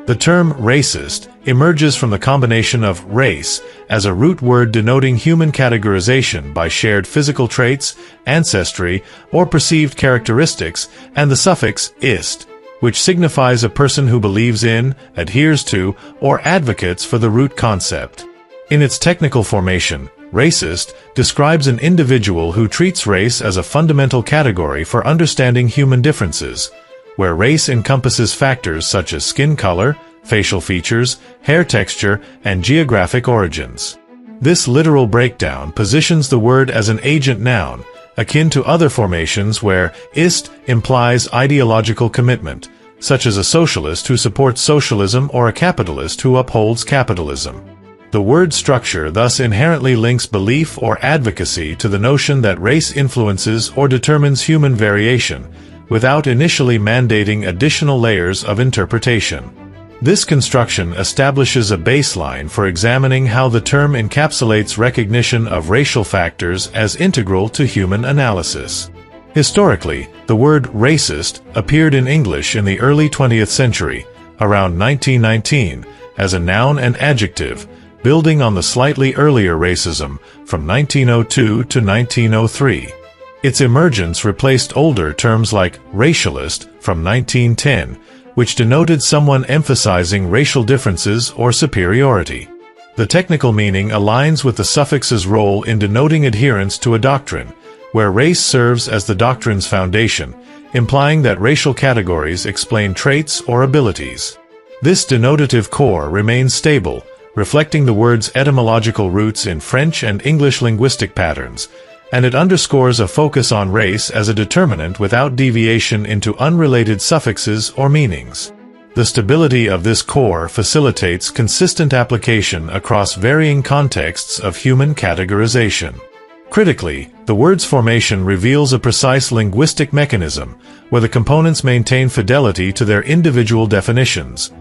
The term racist emerges from the combination of race as a root word denoting human categorization by shared physical traits, ancestry, or perceived characteristics, and the suffix -ist, which signifies a person who believes in, adheres to, or advocates for the root concept. In its technical formation, racist describes an individual who treats race as a fundamental category for understanding human differences, where race encompasses factors such as skin color, facial features, hair texture, and geographic origins. This literal breakdown positions the word as an agent noun, akin to other formations where -ist implies ideological commitment, such as a socialist who supports socialism or a capitalist who upholds capitalism. The word structure thus inherently links belief or advocacy to the notion that race influences or determines human variation, without initially mandating additional layers of interpretation. This construction establishes a baseline for examining how the term encapsulates recognition of racial factors as integral to human analysis. Historically, the word racist appeared in English in the early 20th century, around 1919, as a noun and adjective, building on the slightly earlier racism from 1902 to 1903. Its emergence replaced older terms like racialist from 1910, which denoted someone emphasizing racial differences or superiority. The technical meaning aligns with the suffix's role in denoting adherence to a doctrine, where race serves as the doctrine's foundation, implying that racial categories explain traits or abilities. This denotative core remains stable, reflecting the word's etymological roots in French and English linguistic patterns, and it underscores a focus on race as a determinant without deviation into unrelated suffixes or meanings. The stability of this core facilitates consistent application across varying contexts of human categorization. Critically, the word's formation reveals a precise linguistic mechanism, where the components maintain fidelity to their individual definitions.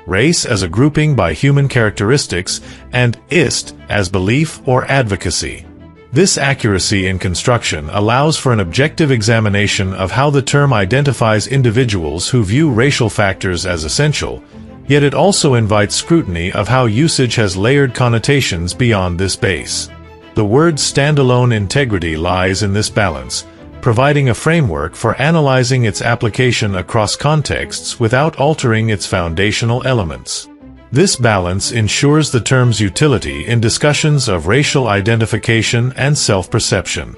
Race as a grouping by human characteristics, and -ist as belief or advocacy. This accuracy in construction allows for an objective examination of how the term identifies individuals who view racial factors as essential, yet it also invites scrutiny of how usage has layered connotations beyond this base. The word's standalone integrity lies in this balance, providing a framework for analyzing its application across contexts without altering its foundational elements. This balance ensures the term's utility in discussions of racial identification and self-perception.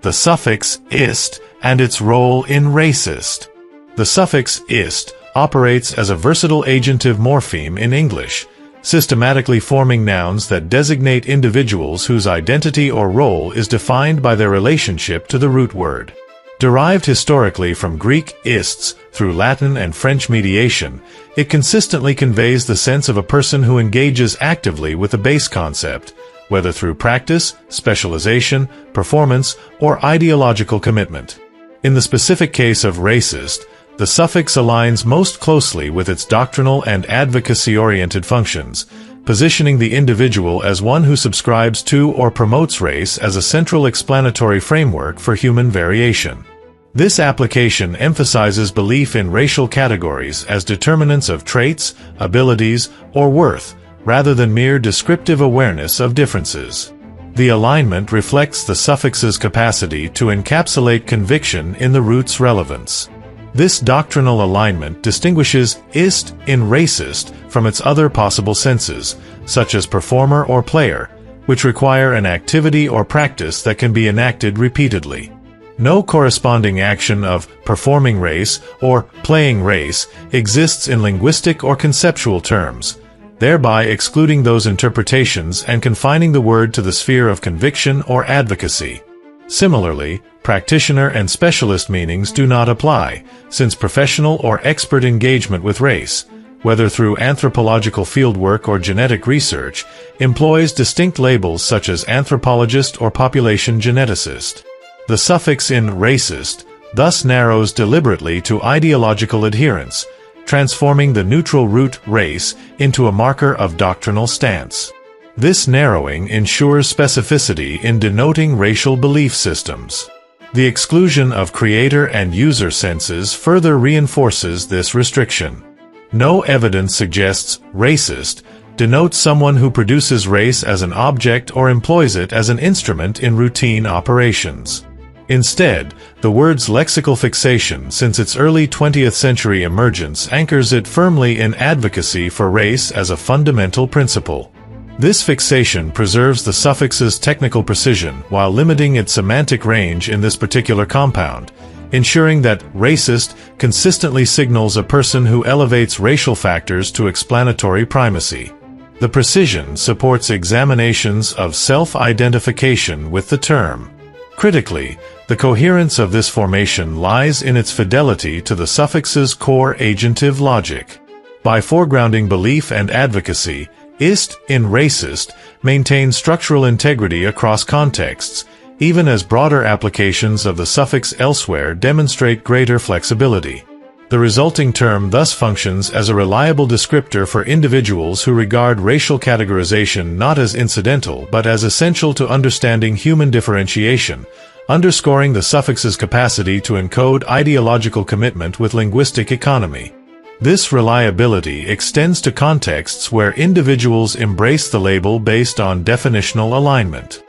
The suffix -ist and its role in racist. The suffix -ist operates as a versatile agentive morpheme in English, systematically forming nouns that designate individuals whose identity or role is defined by their relationship to the root word. Derived historically from Greek ists through Latin and French mediation, it consistently conveys the sense of a person who engages actively with the base concept, whether through practice, specialization, performance, or ideological commitment. In the specific case of racist, the suffix aligns most closely with its doctrinal and advocacy-oriented functions, positioning the individual as one who subscribes to or promotes race as a central explanatory framework for human variation. This application emphasizes belief in racial categories as determinants of traits, abilities, or worth, rather than mere descriptive awareness of differences. The alignment reflects the suffix's capacity to encapsulate conviction in the root's relevance. This doctrinal alignment distinguishes -ist in racist from its other possible senses, such as performer or player, which require an activity or practice that can be enacted repeatedly. No corresponding action of performing race or playing race exists in linguistic or conceptual terms, thereby excluding those interpretations and confining the word to the sphere of conviction or advocacy. Similarly, practitioner and specialist meanings do not apply, since professional or expert engagement with race, whether through anthropological fieldwork or genetic research, employs distinct labels such as anthropologist or population geneticist. The suffix in racist thus narrows deliberately to ideological adherence, transforming the neutral root race into a marker of doctrinal stance. This narrowing ensures specificity in denoting racial belief systems. The exclusion of creator and user senses further reinforces this restriction. No evidence suggests racist denotes someone who produces race as an object or employs it as an instrument in routine operations. Instead, the word's lexical fixation since its early 20th century emergence anchors it firmly in advocacy for race as a fundamental principle. This fixation preserves the suffix's technical precision while limiting its semantic range in this particular compound, ensuring that racist consistently signals a person who elevates racial factors to explanatory primacy. The precision supports examinations of self-identification with the term. Critically, the coherence of this formation lies in its fidelity to the suffix's core agentive logic. By foregrounding belief and advocacy, ist in racist maintains structural integrity across contexts, even as broader applications of the suffix elsewhere demonstrate greater flexibility. The resulting term thus functions as a reliable descriptor for individuals who regard racial categorization not as incidental but as essential to understanding human differentiation, underscoring the suffix's capacity to encode ideological commitment with linguistic economy. This reliability extends to contexts where individuals embrace the label based on definitional alignment.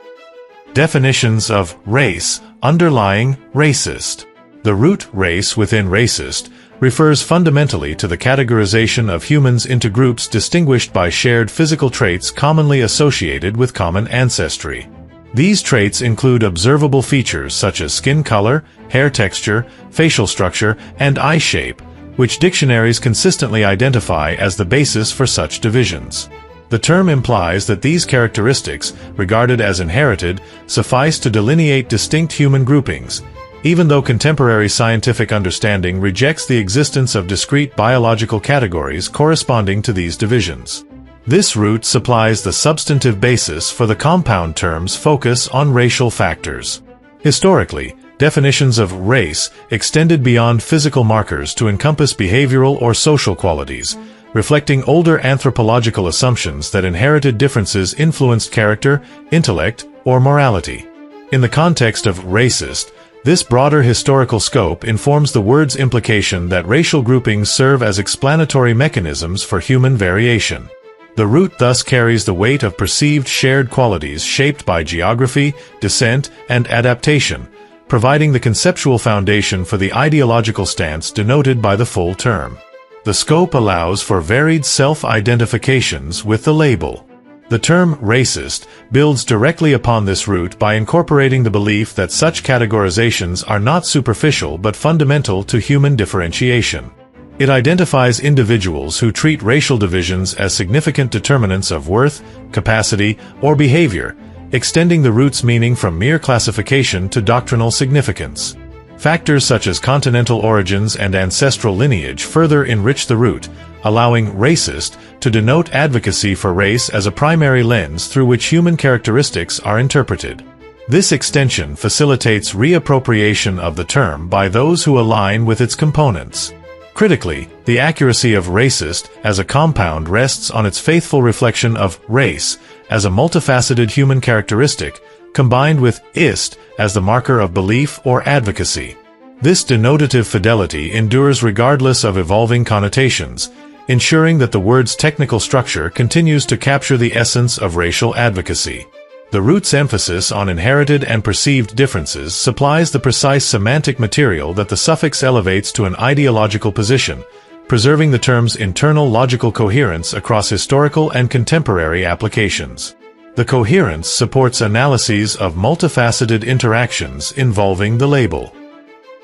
Definitions of race underlying racist. The root race within racist refers fundamentally to the categorization of humans into groups distinguished by shared physical traits commonly associated with common ancestry. These traits include observable features such as skin color, hair texture, facial structure, and eye shape, which dictionaries consistently identify as the basis for such divisions. The term implies that these characteristics, regarded as inherited, suffice to delineate distinct human groupings, even though contemporary scientific understanding rejects the existence of discrete biological categories corresponding to these divisions. This root supplies the substantive basis for the compound term's focus on racial factors. Historically, definitions of race extended beyond physical markers to encompass behavioral or social qualities, reflecting older anthropological assumptions that inherited differences influenced character, intellect, or morality. In the context of racist, this broader historical scope informs the word's implication that racial groupings serve as explanatory mechanisms for human variation. The root thus carries the weight of perceived shared qualities shaped by geography, descent, and adaptation, providing the conceptual foundation for the ideological stance denoted by the full term. The scope allows for varied self-identifications with the label. The term racist builds directly upon this root by incorporating the belief that such categorizations are not superficial but fundamental to human differentiation. It identifies individuals who treat racial divisions as significant determinants of worth, capacity, or behavior, extending the root's meaning from mere classification to doctrinal significance. Factors such as continental origins and ancestral lineage further enrich the root, allowing racist to denote advocacy for race as a primary lens through which human characteristics are interpreted. This extension facilitates reappropriation of the term by those who align with its components. Critically, the accuracy of racist as a compound rests on its faithful reflection of race as a multifaceted human characteristic, combined with ist as the marker of belief or advocacy. This denotative fidelity endures regardless of evolving connotations, ensuring that the word's technical structure continues to capture the essence of racial advocacy. The root's emphasis on inherited and perceived differences supplies the precise semantic material that the suffix elevates to an ideological position, preserving the term's internal logical coherence across historical and contemporary applications. The coherence supports analyses of multifaceted interactions involving the label.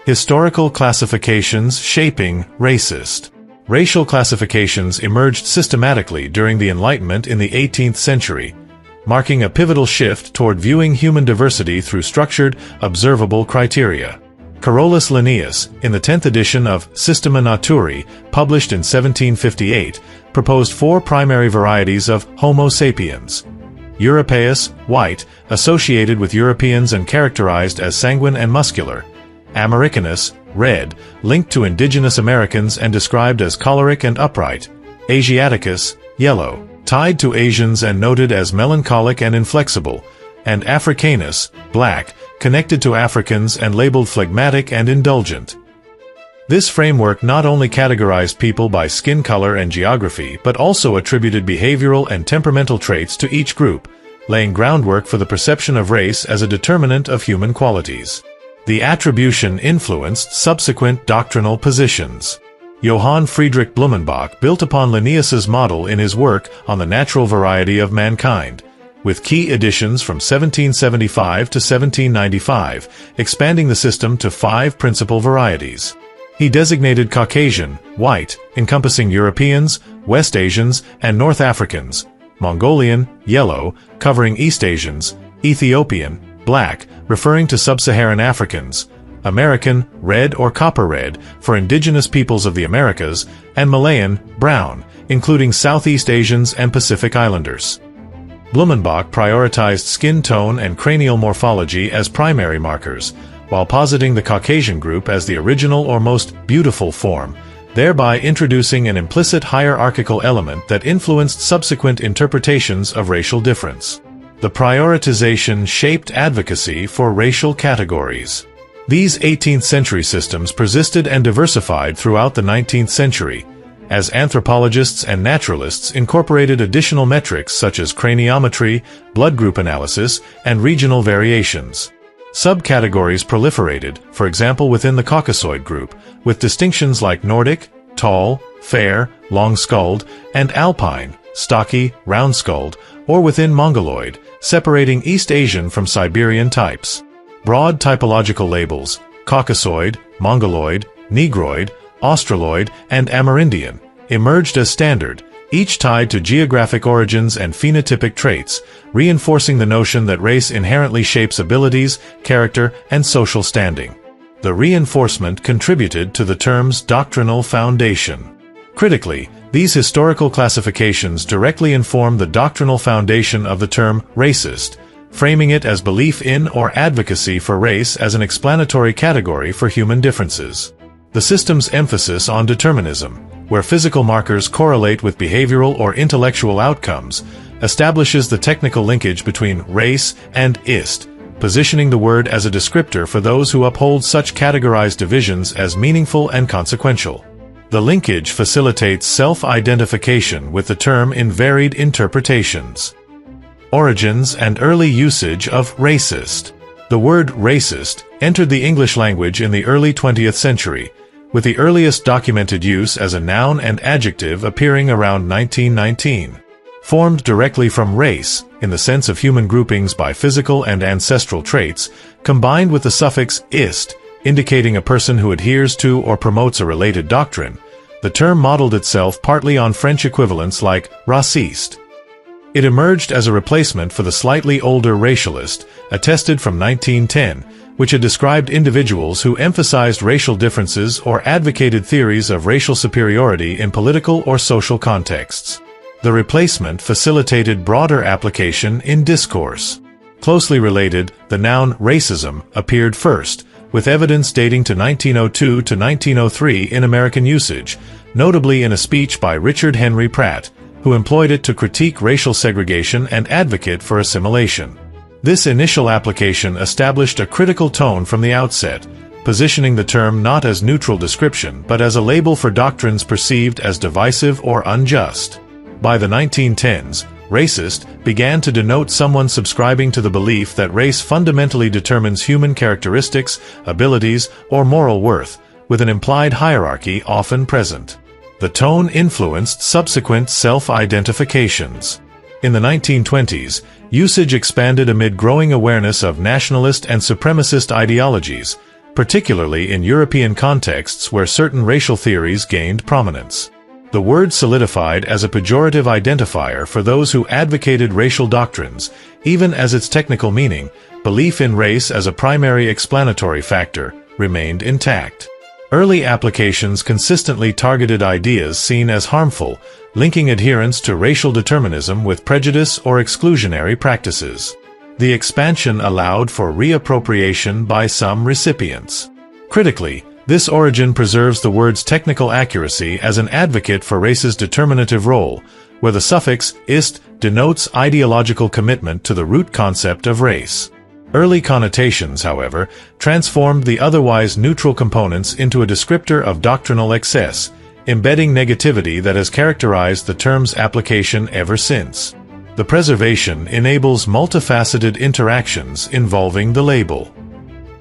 Historical classifications shaping racist. Racial classifications emerged systematically during the Enlightenment in the 18th century, marking a pivotal shift toward viewing human diversity through structured, observable criteria. Carolus Linnaeus, in the 10th edition of Systema Naturae, published in 1758, proposed four primary varieties of Homo sapiens. Europaeus, white, associated with Europeans and characterized as sanguine and muscular. Americanus, red, linked to indigenous Americans and described as choleric and upright. Asiaticus, yellow, tied to Asians and noted as melancholic and inflexible. And Africanus, black, connected to Africans and labeled phlegmatic and indulgent. This framework not only categorized people by skin color and geography but also attributed behavioral and temperamental traits to each group, laying groundwork for the perception of race as a determinant of human qualities. The attribution influenced subsequent doctrinal positions. Johann Friedrich Blumenbach built upon Linnaeus's model in his work on the natural variety of mankind, with key additions from 1775 to 1795, expanding the system to 5 principal varieties. He designated Caucasian, white, encompassing Europeans, West Asians, and North Africans; Mongolian, yellow, covering East Asians; Ethiopian, black, referring to sub-Saharan Africans; American, red or copper red, for indigenous peoples of the Americas; and Malayan, brown, including Southeast Asians and Pacific Islanders. Blumenbach prioritized skin tone and cranial morphology as primary markers, while positing the Caucasian group as the original or most beautiful form, thereby introducing an implicit hierarchical element that influenced subsequent interpretations of racial difference. The prioritization shaped advocacy for racial categories. These 18th-century systems persisted and diversified throughout the 19th century, as anthropologists and naturalists incorporated additional metrics such as craniometry, blood group analysis, and regional variations. Subcategories proliferated, for example within the Caucasoid group, with distinctions like Nordic, tall, fair, long-skulled, and Alpine, stocky, round-skulled, or within Mongoloid, separating East Asian from Siberian types. Broad typological labels, Caucasoid, Mongoloid, Negroid, Australoid, and Amerindian, emerged as standard, each tied to geographic origins and phenotypic traits, reinforcing the notion that race inherently shapes abilities, character, and social standing. The reinforcement contributed to the term's doctrinal foundation. Critically, these historical classifications directly inform the doctrinal foundation of the term racist, framing it as belief in or advocacy for race as an explanatory category for human differences. The system's emphasis on determinism, where physical markers correlate with behavioral or intellectual outcomes, establishes the technical linkage between race and ist, positioning the word as a descriptor for those who uphold such categorized divisions as meaningful and consequential. The linkage facilitates self-identification with the term in varied interpretations. Origins and early usage of racist. The word racist entered the English language in the early 20th century, with the earliest documented use as a noun and adjective appearing around 1919. Formed directly from race, in the sense of human groupings by physical and ancestral traits, combined with the suffix ist, indicating a person who adheres to or promotes a related doctrine, the term modeled itself partly on French equivalents like Race-ist. It emerged as a replacement for the slightly older racialist, attested from 1910, which had described individuals who emphasized racial differences or advocated theories of racial superiority in political or social contexts. The replacement facilitated broader application in discourse. Closely related, the noun racism appeared first, with evidence dating to 1902 to 1903 in American usage, notably in a speech by Richard Henry Pratt, who employed it to critique racial segregation and advocate for assimilation. This initial application established a critical tone from the outset, positioning the term not as neutral description but as a label for doctrines perceived as divisive or unjust. By the 1910s, racist began to denote someone subscribing to the belief that race fundamentally determines human characteristics, abilities, or moral worth, with an implied hierarchy often present. The tone influenced subsequent self-identifications. In the 1920s, usage expanded amid growing awareness of nationalist and supremacist ideologies, particularly in European contexts where certain racial theories gained prominence. The word solidified as a pejorative identifier for those who advocated racial doctrines, even as its technical meaning, belief in race as a primary explanatory factor, remained intact. Early applications consistently targeted ideas seen as harmful, linking adherence to racial determinism with prejudice or exclusionary practices. The expansion allowed for reappropriation by some recipients. Critically, this origin preserves the word's technical accuracy as an advocate for race's determinative role, where the suffix -ist denotes ideological commitment to the root concept of race. Early connotations, however, transformed the otherwise neutral components into a descriptor of doctrinal excess, embedding negativity that has characterized the term's application ever since. The preservation enables multifaceted interactions involving the label.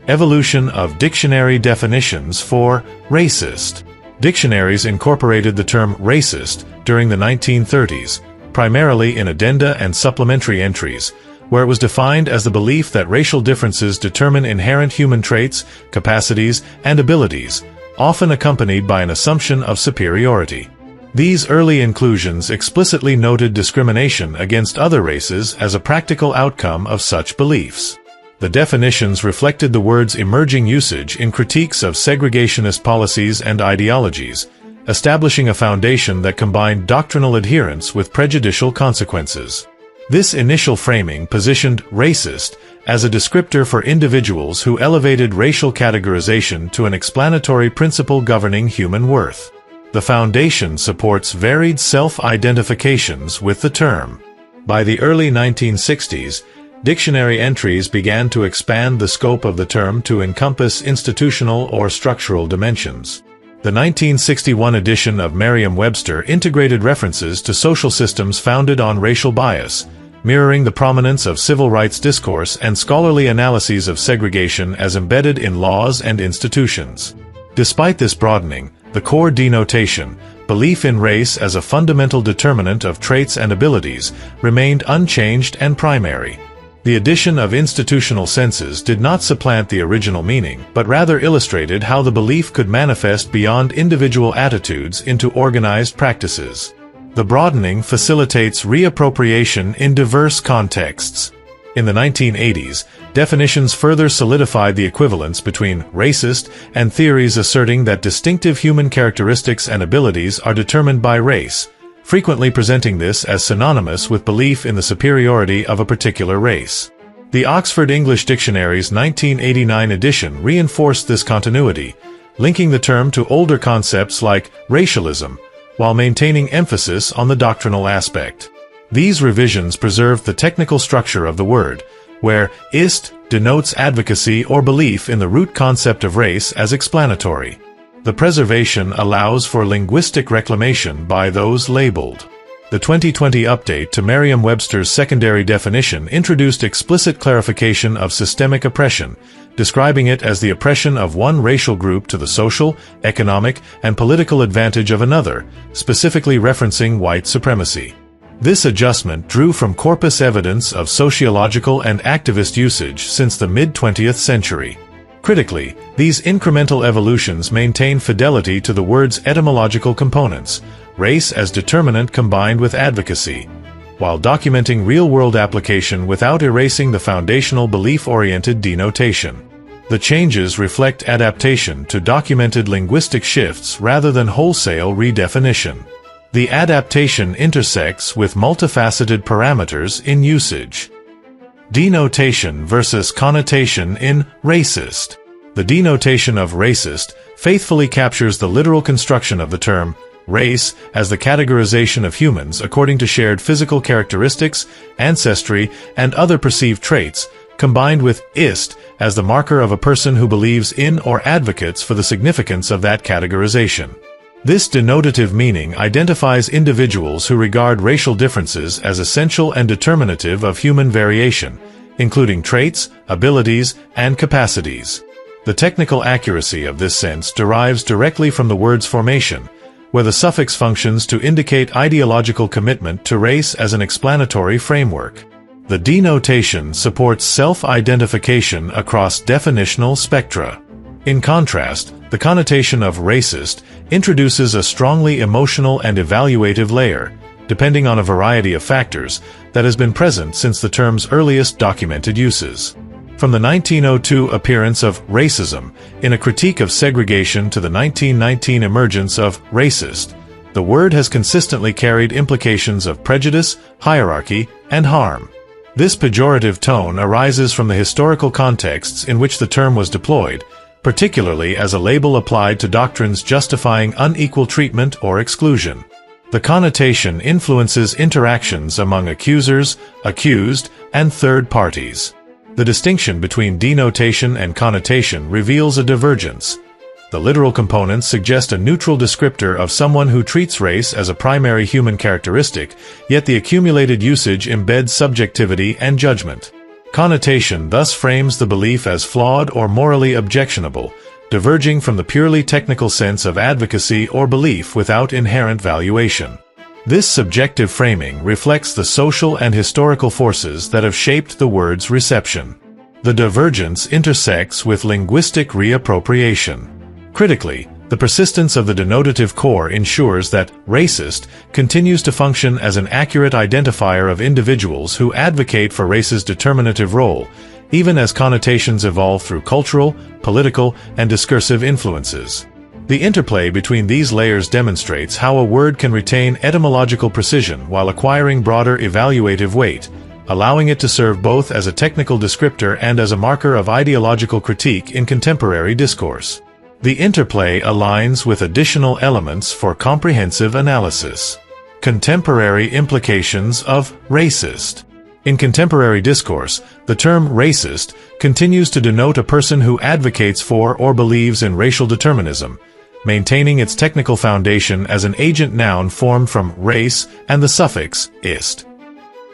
Evolution of dictionary definitions for racist. Dictionaries incorporated the term racist during the 1930s, primarily in addenda and supplementary entries, where it was defined as the belief that racial differences determine inherent human traits, capacities, and abilities, often accompanied by an assumption of superiority. These early inclusions explicitly noted discrimination against other races as a practical outcome of such beliefs. The definitions reflected the word's emerging usage in critiques of segregationist policies and ideologies, establishing a foundation that combined doctrinal adherence with prejudicial consequences. This initial framing positioned racist as a descriptor for individuals who elevated racial categorization to an explanatory principle governing human worth. The foundation supports varied self-identifications with the term. By the early 1960s, dictionary entries began to expand the scope of the term to encompass institutional or structural dimensions. The 1961 edition of Merriam-Webster integrated references to social systems founded on racial bias, mirroring the prominence of civil rights discourse and scholarly analyses of segregation as embedded in laws and institutions. Despite this broadening, the core denotation, belief in race as a fundamental determinant of traits and abilities, remained unchanged and primary. The addition of institutional senses did not supplant the original meaning, but rather illustrated how the belief could manifest beyond individual attitudes into organized practices. The broadening facilitates reappropriation in diverse contexts. In the 1980s, definitions further solidified the equivalence between racist and theories asserting that distinctive human characteristics and abilities are determined by race, frequently presenting this as synonymous with belief in the superiority of a particular race. The Oxford English Dictionary's 1989 edition reinforced this continuity, linking the term to older concepts like racialism, while maintaining emphasis on the doctrinal aspect. These revisions preserved the technical structure of the word, where ist denotes advocacy or belief in the root concept of race as explanatory. The preservation allows for linguistic reclamation by those labeled. The 2020 update to Merriam-Webster's secondary definition introduced explicit clarification of systemic oppression, describing it as the oppression of one racial group to the social, economic, and political advantage of another, specifically referencing white supremacy. This adjustment drew from corpus evidence of sociological and activist usage since the mid-20th century. Critically, these incremental evolutions maintain fidelity to the word's etymological components, race as determinant combined with advocacy, while documenting real-world application without erasing the foundational belief-oriented denotation. The changes reflect adaptation to documented linguistic shifts rather than wholesale redefinition. The adaptation intersects with multifaceted parameters in usage. Denotation versus connotation in racist. The denotation of racist faithfully captures the literal construction of the term race as the categorization of humans according to shared physical characteristics, ancestry, and other perceived traits, combined with ist as the marker of a person who believes in or advocates for the significance of that categorization. This denotative meaning identifies individuals who regard racial differences as essential and determinative of human variation, including traits, abilities, and capacities. The technical accuracy of this sense derives directly from the word's formation, where the suffix functions to indicate ideological commitment to race as an explanatory framework. The denotation supports self-identification across definitional spectra. In contrast, the connotation of racist introduces a strongly emotional and evaluative layer, depending on a variety of factors, that has been present since the term's earliest documented uses. From the 1902 appearance of racism in a critique of segregation to the 1919 emergence of racist, the word has consistently carried implications of prejudice, hierarchy, and harm. This pejorative tone arises from the historical contexts in which the term was deployed, particularly as a label applied to doctrines justifying unequal treatment or exclusion. The connotation influences interactions among accusers, accused, and third parties. The distinction between denotation and connotation reveals a divergence. The literal components suggest a neutral descriptor of someone who treats race as a primary human characteristic, yet the accumulated usage embeds subjectivity and judgment. Connotation thus frames the belief as flawed or morally objectionable, diverging from the purely technical sense of advocacy or belief without inherent valuation. This subjective framing reflects the social and historical forces that have shaped the word's reception. The divergence intersects with linguistic reappropriation. Critically, the persistence of the denotative core ensures that racist continues to function as an accurate identifier of individuals who advocate for race's determinative role, even as connotations evolve through cultural, political, and discursive influences. The interplay between these layers demonstrates how a word can retain etymological precision while acquiring broader evaluative weight, allowing it to serve both as a technical descriptor and as a marker of ideological critique in contemporary discourse. The interplay aligns with additional elements for comprehensive analysis. Contemporary implications of racist. In contemporary discourse, the term racist continues to denote a person who advocates for or believes in racial determinism, maintaining its technical foundation as an agent noun formed from race and the suffix -ist.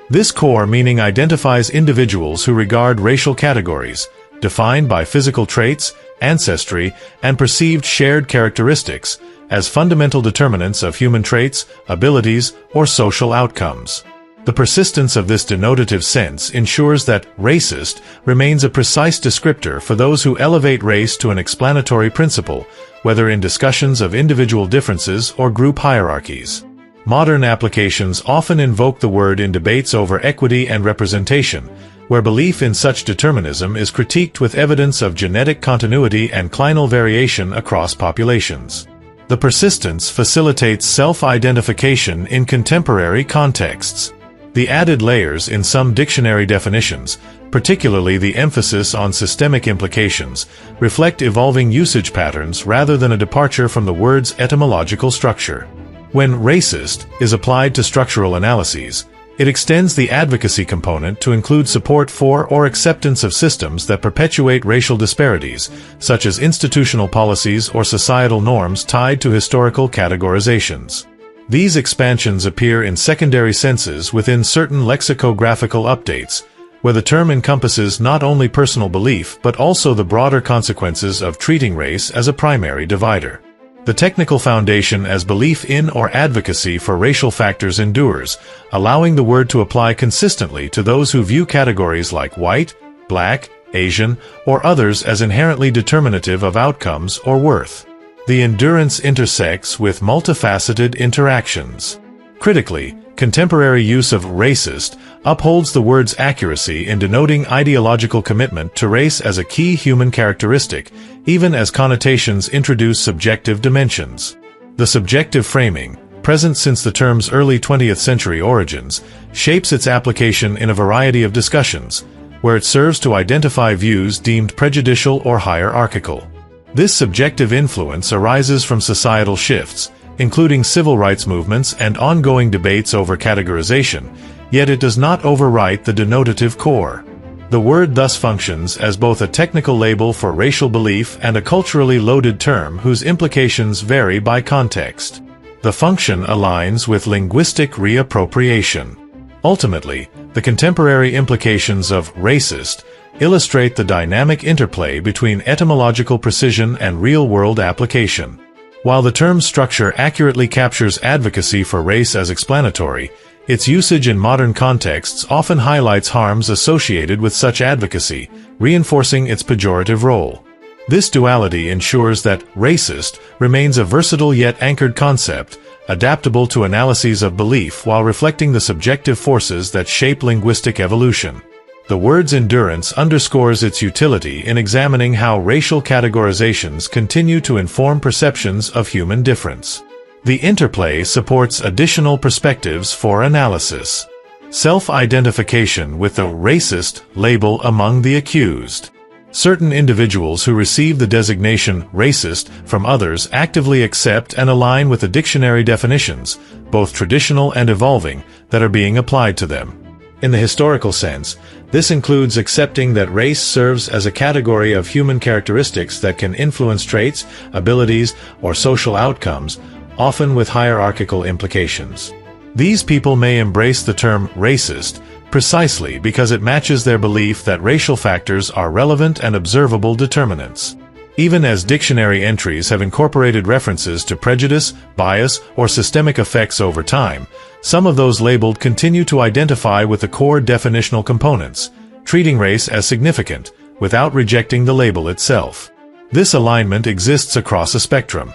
This core meaning identifies individuals who regard racial categories, defined by physical traits, ancestry, and perceived shared characteristics, as fundamental determinants of human traits, abilities, or social outcomes. The persistence of this denotative sense ensures that racist remains a precise descriptor for those who elevate race to an explanatory principle, whether in discussions of individual differences or group hierarchies. Modern applications often invoke the word in debates over equity and representation, where belief in such determinism is critiqued with evidence of genetic continuity and clinal variation across populations. The persistence facilitates self-identification in contemporary contexts. The added layers in some dictionary definitions, particularly the emphasis on systemic implications, reflect evolving usage patterns rather than a departure from the word's etymological structure. When racist is applied to structural analyses, it extends the advocacy component to include support for or acceptance of systems that perpetuate racial disparities, such as institutional policies or societal norms tied to historical categorizations. These expansions appear in secondary senses within certain lexicographical updates, where the term encompasses not only personal belief but also the broader consequences of treating race as a primary divider. The technical foundation as belief in or advocacy for racial factors endures, allowing the word to apply consistently to those who view categories like white, black, Asian, or others as inherently determinative of outcomes or worth. The endurance intersects with multifaceted interactions. Critically, contemporary use of racist upholds the word's accuracy in denoting ideological commitment to race as a key human characteristic, even as connotations introduce subjective dimensions. The subjective framing, present since the term's early 20th century origins, shapes its application in a variety of discussions, where it serves to identify views deemed prejudicial or hierarchical. This subjective influence arises from societal shifts, including civil rights movements and ongoing debates over categorization, yet it does not overwrite the denotative core. The word thus functions as both a technical label for racial belief and a culturally loaded term whose implications vary by context. The function aligns with linguistic reappropriation. Ultimately, the contemporary implications of racist illustrate the dynamic interplay between etymological precision and real-world application. While the term's structure accurately captures advocacy for race as explanatory, its usage in modern contexts often highlights harms associated with such advocacy, reinforcing its pejorative role. This duality ensures that racist remains a versatile yet anchored concept, adaptable to analyses of belief while reflecting the subjective forces that shape linguistic evolution. The word's endurance underscores its utility in examining how racial categorizations continue to inform perceptions of human difference. The interplay supports additional perspectives for analysis. Self-identification with the racist label among the accused. Certain individuals who receive the designation racist from others actively accept and align with the dictionary definitions, both traditional and evolving, that are being applied to them. In the historical sense, this includes accepting that race serves as a category of human characteristics that can influence traits, abilities, or social outcomes, often with hierarchical implications. These people may embrace the term racist precisely because it matches their belief that racial factors are relevant and observable determinants. Even as dictionary entries have incorporated references to prejudice, bias, or systemic effects over time, some of those labeled continue to identify with the core definitional components, treating race as significant, without rejecting the label itself. This alignment exists across a spectrum.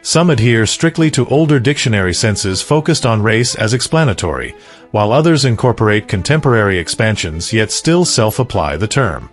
Some adhere strictly to older dictionary senses focused on race as explanatory, while others incorporate contemporary expansions yet still self-apply the term.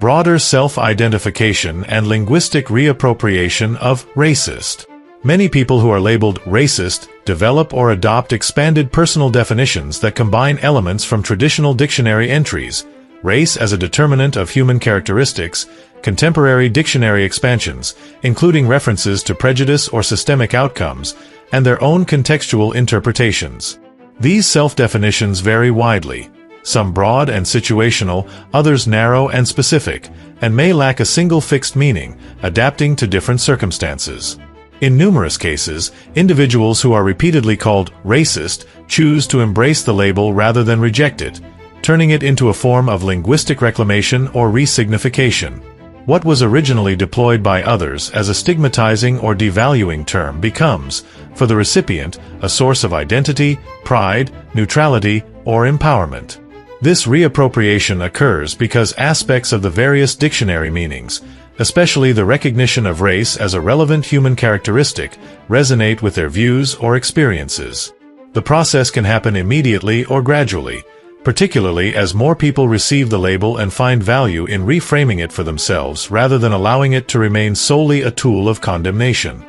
Broader self-identification and linguistic reappropriation of racist. Many people who are labeled racist develop or adopt expanded personal definitions that combine elements from traditional dictionary entries, race as a determinant of human characteristics, contemporary dictionary expansions, including references to prejudice or systemic outcomes, and their own contextual interpretations. These self-definitions vary widely, some broad and situational, others narrow and specific, and may lack a single fixed meaning, adapting to different circumstances. In numerous cases, individuals who are repeatedly called racist choose to embrace the label rather than reject it, turning it into a form of linguistic reclamation or resignification. What was originally deployed by others as a stigmatizing or devaluing term becomes, for the recipient, a source of identity, pride, neutrality, or empowerment. This reappropriation occurs because aspects of the various dictionary meanings, especially the recognition of race as a relevant human characteristic, resonate with their views or experiences. The process can happen immediately or gradually, particularly as more people receive the label and find value in reframing it for themselves rather than allowing it to remain solely a tool of condemnation.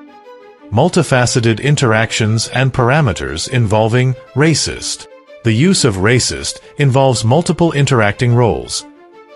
Multifaceted interactions and parameters involving racist. The use of racist involves multiple interacting roles: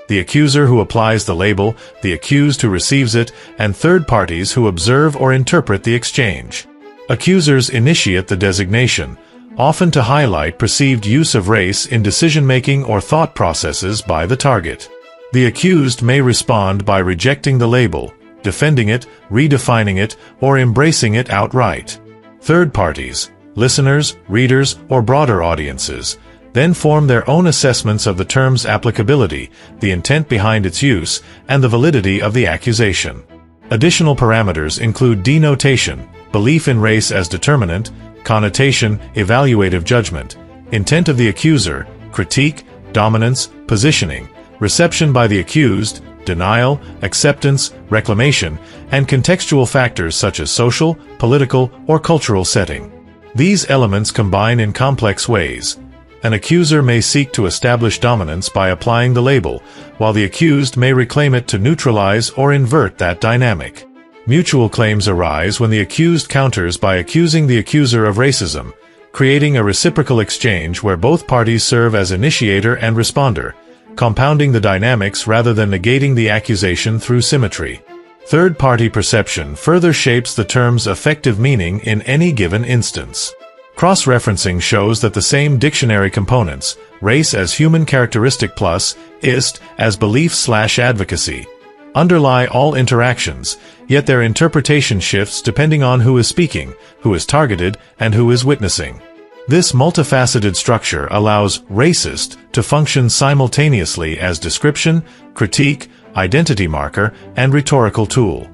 the accuser who applies the label, the accused who receives it, and third parties who observe or interpret the exchange. Accusers initiate the designation, often to highlight perceived use of race in decision-making or thought processes by the target. The accused may respond by rejecting the label, defending it, redefining it, or embracing it outright. Third parties, listeners, readers, or broader audiences, then form their own assessments of the term's applicability, the intent behind its use, and the validity of the accusation. Additional parameters include denotation, belief in race as determinant, connotation, evaluative judgment, intent of the accuser, critique, dominance, positioning, reception by the accused, denial, acceptance, reclamation, and contextual factors such as social, political, or cultural setting. These elements combine in complex ways. An accuser may seek to establish dominance by applying the label, while the accused may reclaim it to neutralize or invert that dynamic. Mutual claims arise when the accused counters by accusing the accuser of racism, creating a reciprocal exchange where both parties serve as initiator and responder, compounding the dynamics rather than negating the accusation through symmetry. Third-party perception further shapes the term's effective meaning in any given instance. Cross-referencing shows that the same dictionary components, race as human characteristic plus, ist as belief/advocacy, underlie all interactions, yet their interpretation shifts depending on who is speaking, who is targeted, and who is witnessing. This multifaceted structure allows racist to function simultaneously as description, critique, identity marker, and rhetorical tool.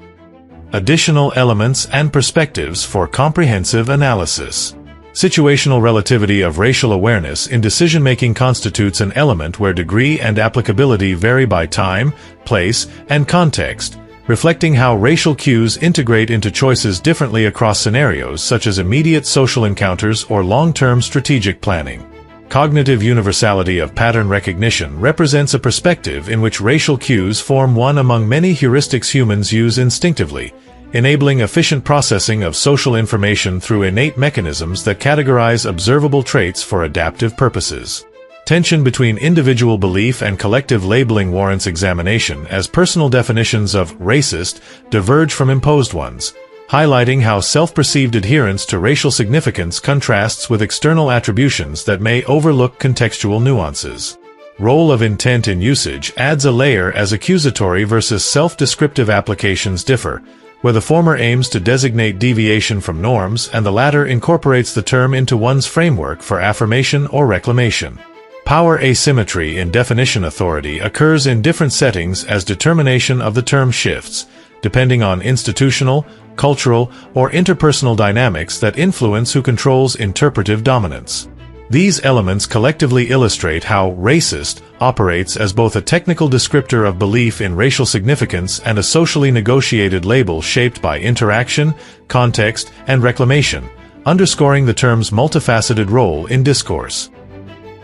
Additional elements and perspectives for comprehensive analysis. Situational relativity of racial awareness in decision-making constitutes an element where degree and applicability vary by time, place, and context, reflecting how racial cues integrate into choices differently across scenarios such as immediate social encounters or long-term strategic planning. Cognitive universality of pattern recognition represents a perspective in which racial cues form one among many heuristics humans use instinctively, enabling efficient processing of social information through innate mechanisms that categorize observable traits for adaptive purposes. Tension between individual belief and collective labeling warrants examination as personal definitions of racist diverge from imposed ones, highlighting how self-perceived adherence to racial significance contrasts with external attributions that may overlook contextual nuances. Role of intent in usage adds a layer as accusatory versus self-descriptive applications differ, where the former aims to designate deviation from norms and the latter incorporates the term into one's framework for affirmation or reclamation. Power asymmetry in definition authority occurs in different settings as determination of the term shifts, depending on institutional, cultural, or interpersonal dynamics that influence who controls interpretive dominance. These elements collectively illustrate how racist operates as both a technical descriptor of belief in racial significance and a socially negotiated label shaped by interaction, context, and reclamation, underscoring the term's multifaceted role in discourse.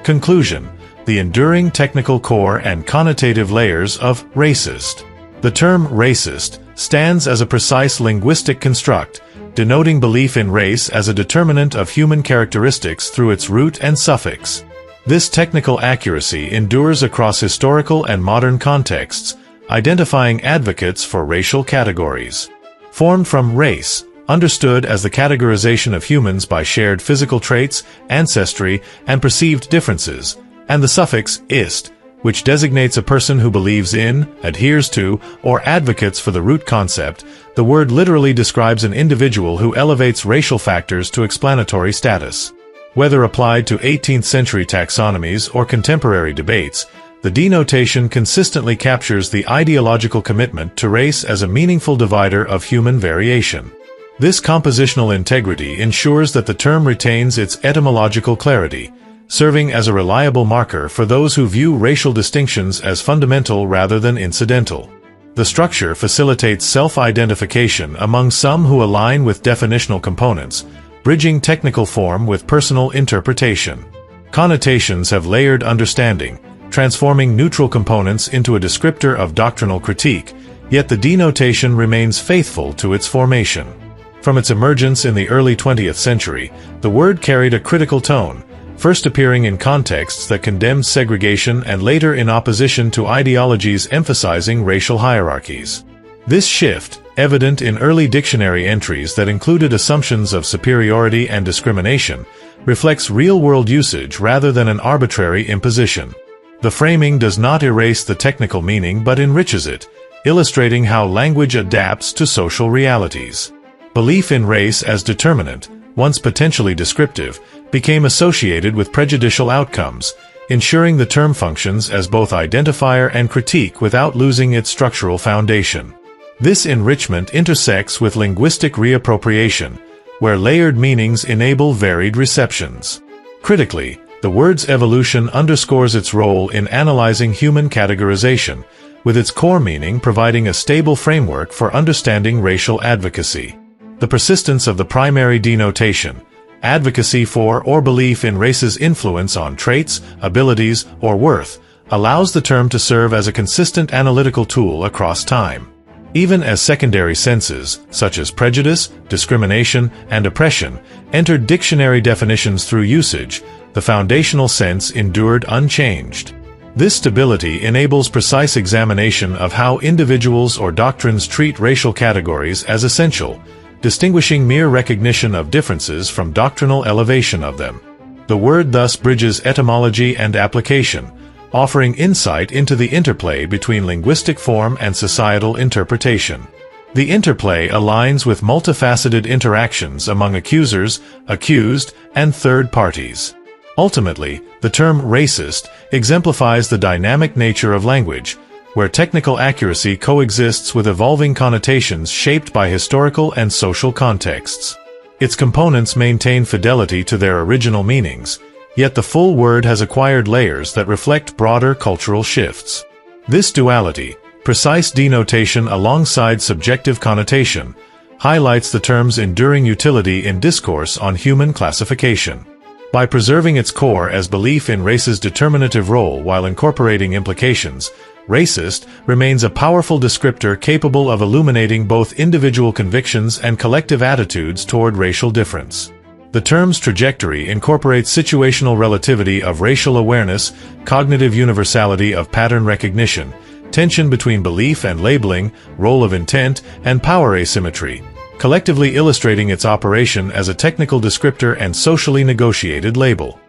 Conclusion: the enduring technical core and connotative layers of racist. The term racist stands as a precise linguistic construct, denoting belief in race as a determinant of human characteristics through its root and suffix. This technical accuracy endures across historical and modern contexts, identifying advocates for racial categories. Formed from race, understood as the categorization of humans by shared physical traits, ancestry, and perceived differences, and the suffix -ist, which designates a person who believes in, adheres to, or advocates for the root concept. The word literally describes an individual who elevates racial factors to explanatory status. Whether applied to 18th century taxonomies or contemporary debates, the denotation consistently captures the ideological commitment to race as a meaningful divider of human variation. This compositional integrity ensures that the term retains its etymological clarity, serving as a reliable marker for those who view racial distinctions as fundamental rather than incidental. The structure facilitates self-identification among some who align with definitional components, bridging technical form with personal interpretation. Connotations have layered understanding, transforming neutral components into a descriptor of doctrinal critique, yet the denotation remains faithful to its formation. From its emergence in the early 20th century, the word carried a critical tone, first appearing in contexts that condemned segregation and later in opposition to ideologies emphasizing racial hierarchies. This shift, evident in early dictionary entries that included assumptions of superiority and discrimination, reflects real-world usage rather than an arbitrary imposition. The framing does not erase the technical meaning but enriches it, illustrating how language adapts to social realities. Belief in race as determinant, once potentially descriptive, became associated with prejudicial outcomes, ensuring the term functions as both identifier and critique without losing its structural foundation. This enrichment intersects with linguistic reappropriation, where layered meanings enable varied receptions. Critically, the word's evolution underscores its role in analyzing human categorization, with its core meaning providing a stable framework for understanding racial advocacy. The persistence of the primary denotation, advocacy for or belief in race's influence on traits, abilities, or worth, allows the term to serve as a consistent analytical tool across time. Even as secondary senses, such as prejudice, discrimination, and oppression, entered dictionary definitions through usage, the foundational sense endured unchanged. This stability enables precise examination of how individuals or doctrines treat racial categories as essential, distinguishing mere recognition of differences from doctrinal elevation of them. The word thus bridges etymology and application, offering insight into the interplay between linguistic form and societal interpretation. The interplay aligns with multifaceted interactions among accusers, accused, and third parties. Ultimately, the term racist exemplifies the dynamic nature of language, where technical accuracy coexists with evolving connotations shaped by historical and social contexts. Its components maintain fidelity to their original meanings, yet the full word has acquired layers that reflect broader cultural shifts. This duality, precise denotation alongside subjective connotation, highlights the term's enduring utility in discourse on human classification. By preserving its core as belief in race's determinative role while incorporating implications, racist remains a powerful descriptor capable of illuminating both individual convictions and collective attitudes toward racial difference. The term's trajectory incorporates situational relativity of racial awareness, cognitive universality of pattern recognition, tension between belief and labeling, role of intent, and power asymmetry, collectively illustrating its operation as a technical descriptor and socially negotiated label.